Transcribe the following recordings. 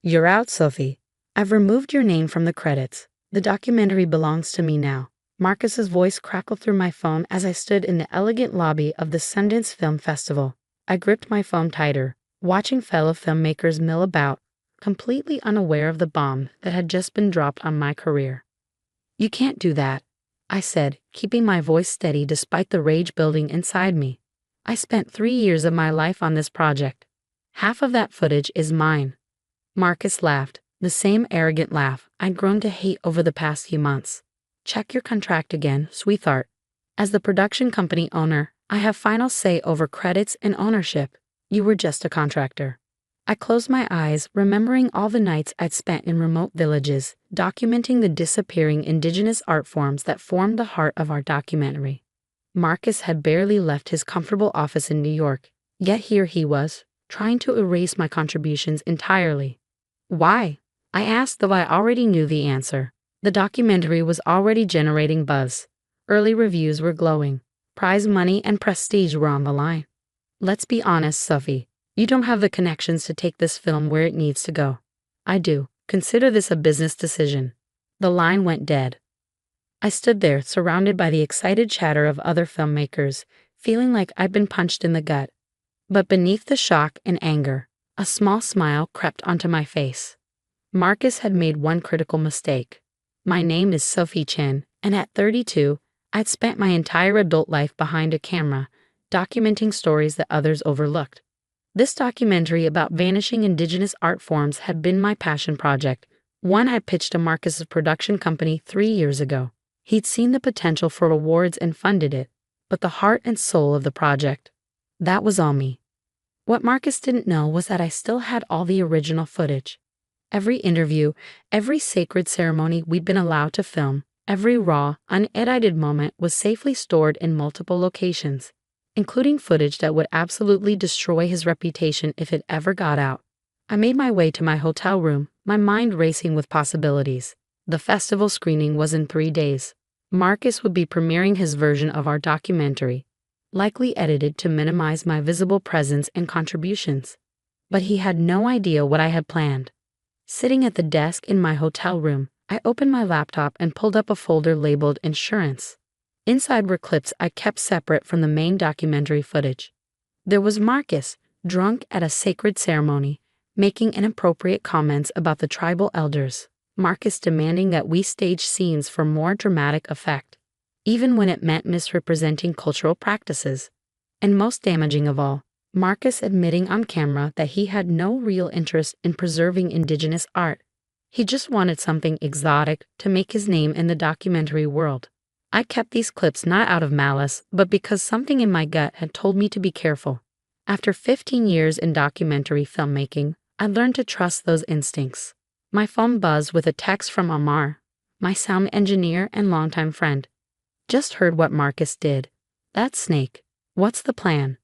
You're out, Sophie. I've removed your name from the credits. The documentary belongs to me now. Marcus's voice crackled through my phone as I stood in the elegant lobby of the Sundance Film Festival. I gripped my phone tighter, watching fellow filmmakers mill about, completely unaware of the bomb that had just been dropped on my career. You can't do that, I said, keeping my voice steady despite the rage building inside me. I spent 3 years of my life on this project. Half of that footage is mine. Marcus laughed, the same arrogant laugh I'd grown to hate over the past few months. Check your contract again, sweetheart. As the production company owner, I have final say over credits and ownership. You were just a contractor. I closed my eyes, remembering all the nights I'd spent in remote villages, documenting the disappearing indigenous art forms that formed the heart of our documentary. Marcus had barely left his comfortable office in New York, yet here he was, trying to erase my contributions entirely. Why? I asked, though I already knew the answer. The documentary was already generating buzz. Early reviews were glowing. Prize money and prestige were on the line. Let's be honest, Sophie. You don't have the connections to take this film where it needs to go. I do. Consider this a business decision. The line went dead. I stood there, surrounded by the excited chatter of other filmmakers, feeling like I'd been punched in the gut. But beneath the shock and anger, a small smile crept onto my face. Marcus had made one critical mistake. My name is Sophie Chen, and at 32, I'd spent my entire adult life behind a camera, documenting stories that others overlooked. This documentary about vanishing indigenous art forms had been my passion project, one I pitched to Marcus's production company 3 years ago. He'd seen the potential for awards and funded it, but the heart and soul of the project, that was all me. What Marcus didn't know was that I still had all the original footage. Every interview, every sacred ceremony we'd been allowed to film, every raw, unedited moment was safely stored in multiple locations, including footage that would absolutely destroy his reputation if it ever got out. I made my way to my hotel room, my mind racing with possibilities. The festival screening was in 3 days. Marcus would be premiering his version of our documentary, likely edited to minimize my visible presence and contributions. But he had no idea what I had planned. Sitting at the desk in my hotel room, I opened my laptop and pulled up a folder labeled Insurance. Inside were clips I kept separate from the main documentary footage. There was Marcus, drunk at a sacred ceremony, making inappropriate comments about the tribal elders. Marcus demanding that we stage scenes for more dramatic effect, even when it meant misrepresenting cultural practices. And most damaging of all, Marcus admitting on camera that he had no real interest in preserving indigenous art. He just wanted something exotic to make his name in the documentary world. I kept these clips not out of malice, but because something in my gut had told me to be careful. After 15 years in documentary filmmaking, I learned to trust those instincts. My phone buzzed with a text from Amar, my sound engineer and longtime friend. Just heard what Marcus did. That snake. What's the plan?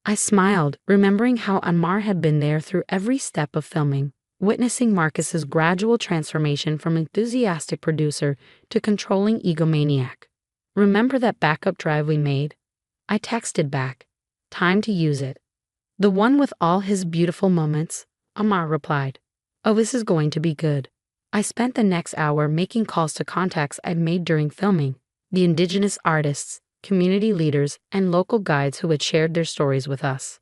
I smiled, remembering how Amar had been there through every step of filming, witnessing Marcus's gradual transformation from enthusiastic producer to controlling egomaniac. Remember that backup drive we made? I texted back. Time to use it. The one with all his beautiful moments, Amar replied. Oh, this is going to be good. I spent the next hour making calls to contacts I'd made during filming, the indigenous artists, community leaders, and local guides who had shared their stories with us.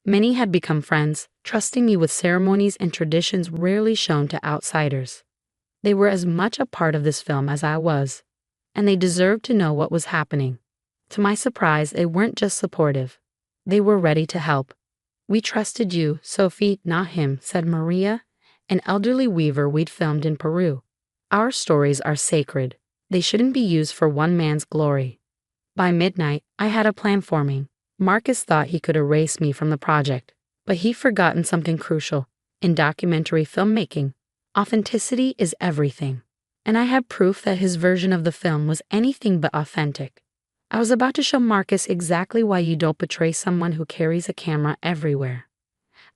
Many had become friends, trusting me with ceremonies and traditions rarely shown to outsiders. They were as much a part of this film as I was, and they deserved to know what was happening. To my surprise, they weren't just supportive. They were ready to help. We trusted you, Sophie, not him, said Maria, an elderly weaver we'd filmed in Peru. Our stories are sacred. They shouldn't be used for one man's glory. By midnight, I had a plan forming. Marcus thought he could erase me from the project, but he'd forgotten something crucial. In documentary filmmaking, authenticity is everything. And I had proof that his version of the film was anything but authentic. I was about to show Marcus exactly why you don't betray someone who carries a camera everywhere.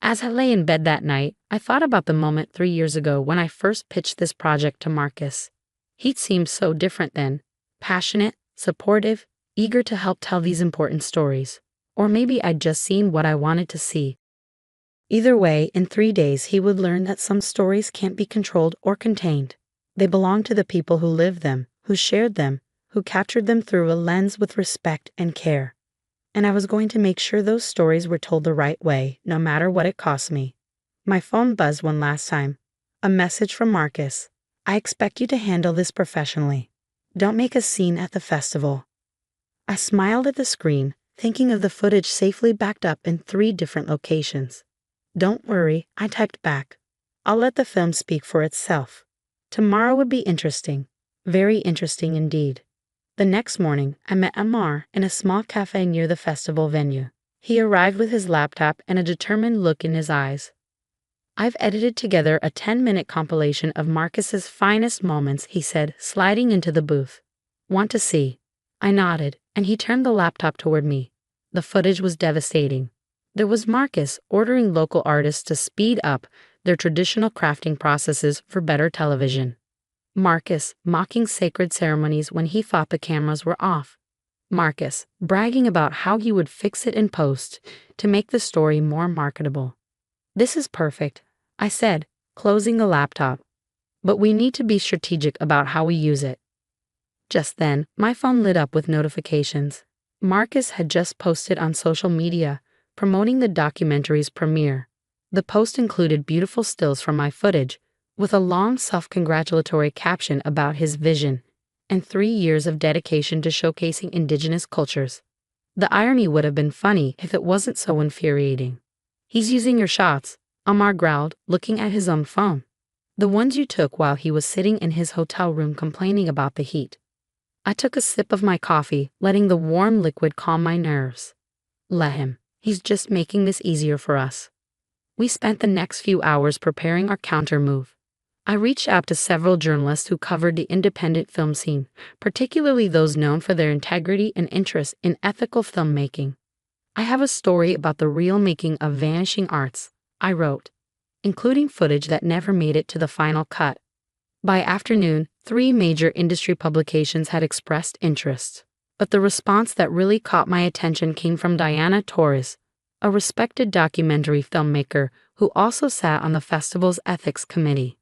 As I lay in bed that night, I thought about the moment 3 years ago when I first pitched this project to Marcus. He'd seemed so different then, passionate, supportive, eager to help tell these important stories. Or maybe I'd just seen what I wanted to see. Either way, in 3 days he would learn that some stories can't be controlled or contained. They belong to the people who lived them, who shared them, who captured them through a lens with respect and care. And I was going to make sure those stories were told the right way, no matter what it cost me. My phone buzzed one last time. A message from Marcus. I expect you to handle this professionally. Don't make a scene at the festival. I smiled at the screen, thinking of the footage safely backed up in 3 different locations. Don't worry, I typed back. I'll let the film speak for itself. Tomorrow would be interesting. Very interesting indeed. The next morning, I met Amar in a small cafe near the festival venue. He arrived with his laptop and a determined look in his eyes. I've edited together a 10-minute compilation of Marcus's finest moments, he said, sliding into the booth. Want to see? I nodded, and he turned the laptop toward me. The footage was devastating. There was Marcus ordering local artists to speed up their traditional crafting processes for better television. Marcus mocking sacred ceremonies when he thought the cameras were off. Marcus bragging about how he would fix it in post to make the story more marketable. This is perfect, I said, closing the laptop. But we need to be strategic about how we use it. Just then, my phone lit up with notifications. Marcus had just posted on social media, promoting the documentary's premiere. The post included beautiful stills from my footage, with a long self-congratulatory caption about his vision and 3 years of dedication to showcasing indigenous cultures. The irony would have been funny if it wasn't so infuriating. He's using your shots, Amar growled, looking at his own phone. The ones you took while he was sitting in his hotel room complaining about the heat. I took a sip of my coffee, letting the warm liquid calm my nerves. Let him. He's just making this easier for us. We spent the next few hours preparing our counter move. I reached out to several journalists who covered the independent film scene, particularly those known for their integrity and interest in ethical filmmaking. I have a story about the real making of vanishing arts, I wrote, including footage that never made it to the final cut. By afternoon, 3 major industry publications had expressed interest. But the response that really caught my attention came from Diana Torres, a respected documentary filmmaker who also sat on the festival's ethics committee.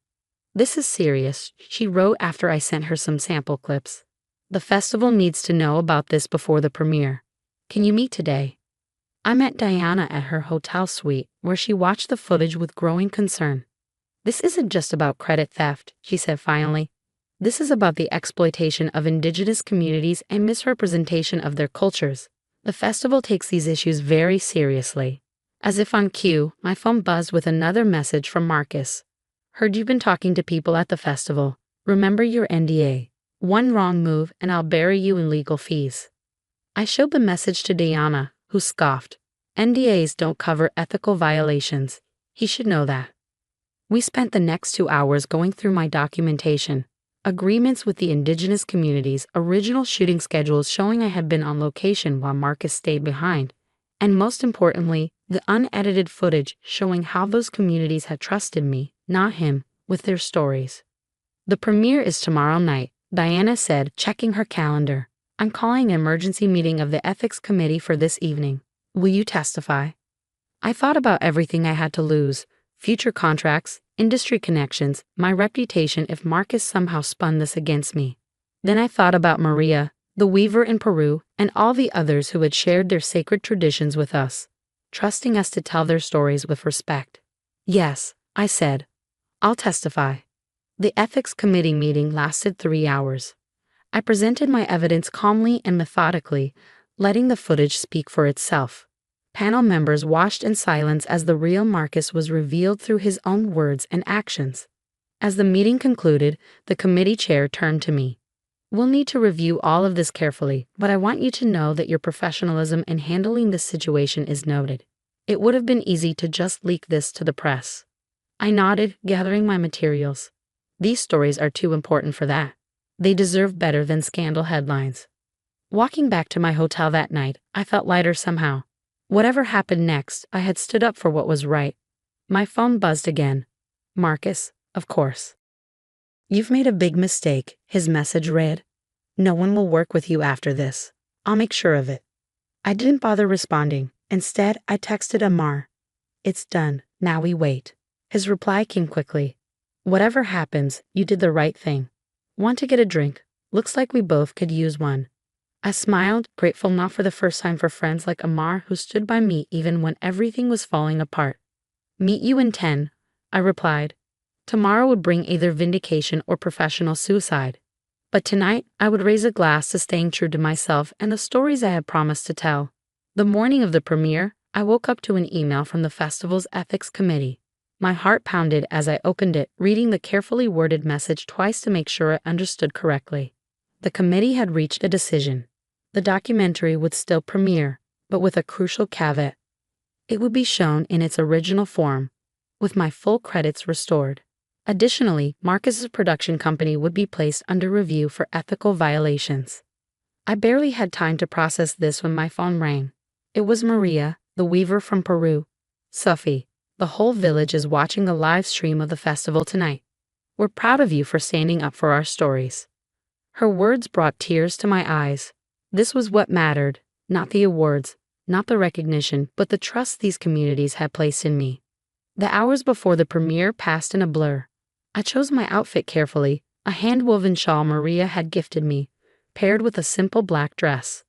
This is serious, she wrote after I sent her some sample clips. The festival needs to know about this before the premiere. Can you meet today? I met Diana at her hotel suite, where she watched the footage with growing concern. This isn't just about credit theft, she said finally. This is about the exploitation of indigenous communities and misrepresentation of their cultures. The festival takes these issues very seriously. As if on cue, my phone buzzed with another message from Marcus. Heard you've been talking to people at the festival. Remember your NDA. One wrong move and I'll bury you in legal fees. I showed the message to Diana, who scoffed. NDAs don't cover ethical violations. He should know that. We spent the next 2 hours going through my documentation. Agreements with the indigenous communities, original shooting schedules showing I had been on location while Marcus stayed behind, and most importantly, the unedited footage showing how those communities had trusted me, not him, with their stories. The premiere is tomorrow night, Diana said, checking her calendar. I'm calling an emergency meeting of the ethics committee for this evening. Will you testify? I thought about everything I had to lose, future contracts, industry connections, my reputation if Marcus somehow spun this against me. Then I thought about Maria, the weaver in Peru, and all the others who had shared their sacred traditions with us, trusting us to tell their stories with respect. Yes, I said. I'll testify. The ethics committee meeting lasted 3 hours. I presented my evidence calmly and methodically, letting the footage speak for itself. Panel members watched in silence as the real Marcus was revealed through his own words and actions. As the meeting concluded, the committee chair turned to me. We'll need to review all of this carefully, but I want you to know that your professionalism in handling this situation is noted. It would have been easy to just leak this to the press. I nodded, gathering my materials. These stories are too important for that. They deserve better than scandal headlines. Walking back to my hotel that night, I felt lighter somehow. Whatever happened next, I had stood up for what was right. My phone buzzed again. Marcus, of course. You've made a big mistake, his message read. No one will work with you after this. I'll make sure of it. I didn't bother responding. Instead, I texted Amar. It's done. Now we wait. His reply came quickly. Whatever happens, you did the right thing. Want to get a drink? Looks like we both could use one. I smiled, grateful not for the first time for friends like Amar who stood by me even when everything was falling apart. Meet you in 10, I replied. Tomorrow would bring either vindication or professional suicide. But tonight, I would raise a glass to staying true to myself and the stories I had promised to tell. The morning of the premiere, I woke up to an email from the festival's ethics committee. My heart pounded as I opened it, reading the carefully worded message twice to make sure I understood correctly. The committee had reached a decision. The documentary would still premiere, but with a crucial caveat. It would be shown in its original form, with my full credits restored. Additionally, Marcus's production company would be placed under review for ethical violations. I barely had time to process this when my phone rang. It was Maria, the weaver from Peru. Sophie, the whole village is watching the live stream of the festival tonight. We're proud of you for standing up for our stories. Her words brought tears to my eyes. This was what mattered, not the awards, not the recognition, but the trust these communities had placed in me. The hours before the premiere passed in a blur. I chose my outfit carefully, a hand-woven shawl Maria had gifted me, paired with a simple black dress.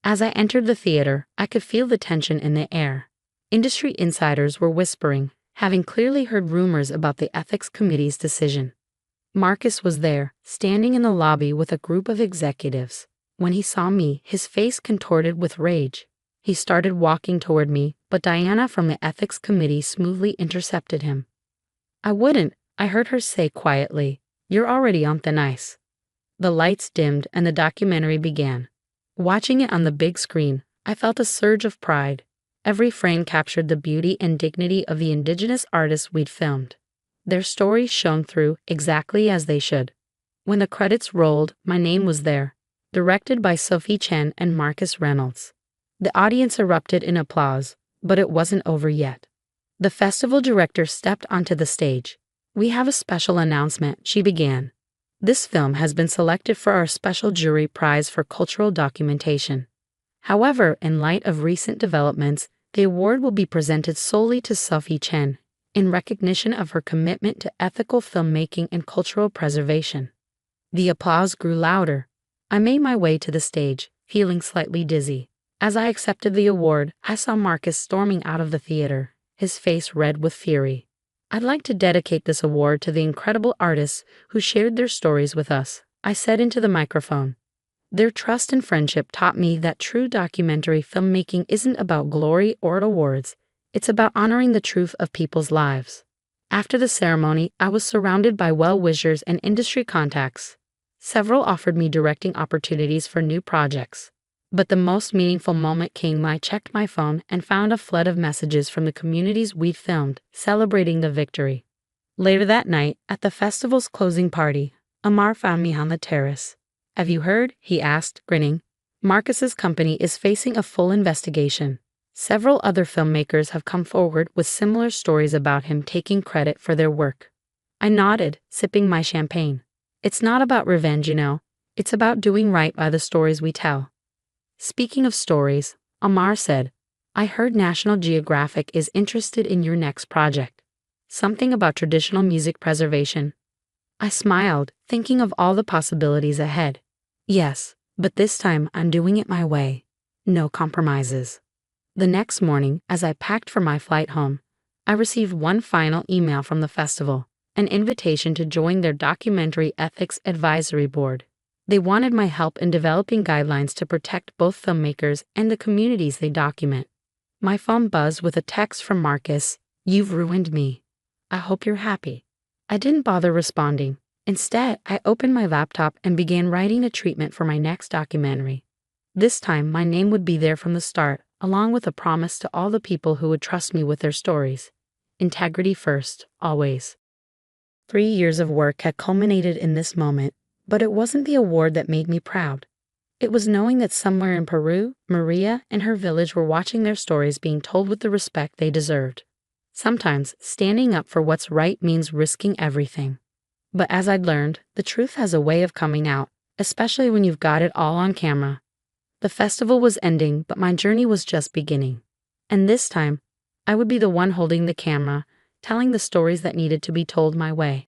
As I entered the theater, I could feel the tension in the air. Industry insiders were whispering, having clearly heard rumors about the ethics committee's decision. Marcus was there, standing in the lobby with a group of executives. When he saw me, his face contorted with rage. He started walking toward me, but Diana from the ethics committee smoothly intercepted him. I wouldn't, I heard her say quietly. You're already on thin ice. The lights dimmed and the documentary began. Watching it on the big screen, I felt a surge of pride. Every frame captured the beauty and dignity of the indigenous artists we'd filmed. Their stories shone through exactly as they should. When the credits rolled, my name was there, directed by Sophie Chen and Marcus Reynolds. The audience erupted in applause, but it wasn't over yet. The festival director stepped onto the stage. We have a special announcement, she began. This film has been selected for our special jury prize for cultural documentation. However, in light of recent developments, the award will be presented solely to Sophie Chen, in recognition of her commitment to ethical filmmaking and cultural preservation. The applause grew louder. I made my way to the stage, feeling slightly dizzy. As I accepted the award, I saw Marcus storming out of the theater, his face red with fury. I'd like to dedicate this award to the incredible artists who shared their stories with us, I said into the microphone. Their trust and friendship taught me that true documentary filmmaking isn't about glory or awards, it's about honoring the truth of people's lives. After the ceremony, I was surrounded by well-wishers and industry contacts. Several offered me directing opportunities for new projects. But the most meaningful moment came when I checked my phone and found a flood of messages from the communities we'd filmed, celebrating the victory. Later that night, at the festival's closing party, Amar found me on the terrace. Have you heard? He asked, grinning. Marcus's company is facing a full investigation. Several other filmmakers have come forward with similar stories about him taking credit for their work. I nodded, sipping my champagne. It's not about revenge, you know. It's about doing right by the stories we tell. Speaking of stories, Amar said, I heard National Geographic is interested in your next project. Something about traditional music preservation. I smiled, thinking of all the possibilities ahead. Yes, but this time I'm doing it my way. No compromises. The next morning, as I packed for my flight home, I received one final email from the festival, an invitation to join their documentary ethics advisory board. They wanted my help in developing guidelines to protect both filmmakers and the communities they document. My phone buzzed with a text from Marcus. You've ruined me. I hope you're happy. I didn't bother responding. Instead, I opened my laptop and began writing a treatment for my next documentary. This time, my name would be there from the start, along with a promise to all the people who would trust me with their stories. Integrity first, always. 3 years of work had culminated in this moment. But it wasn't the award that made me proud. It was knowing that somewhere in Peru, Maria and her village were watching their stories being told with the respect they deserved. Sometimes, standing up for what's right means risking everything. But as I'd learned, the truth has a way of coming out, especially when you've got it all on camera. The festival was ending, but my journey was just beginning. And this time, I would be the one holding the camera, telling the stories that needed to be told my way.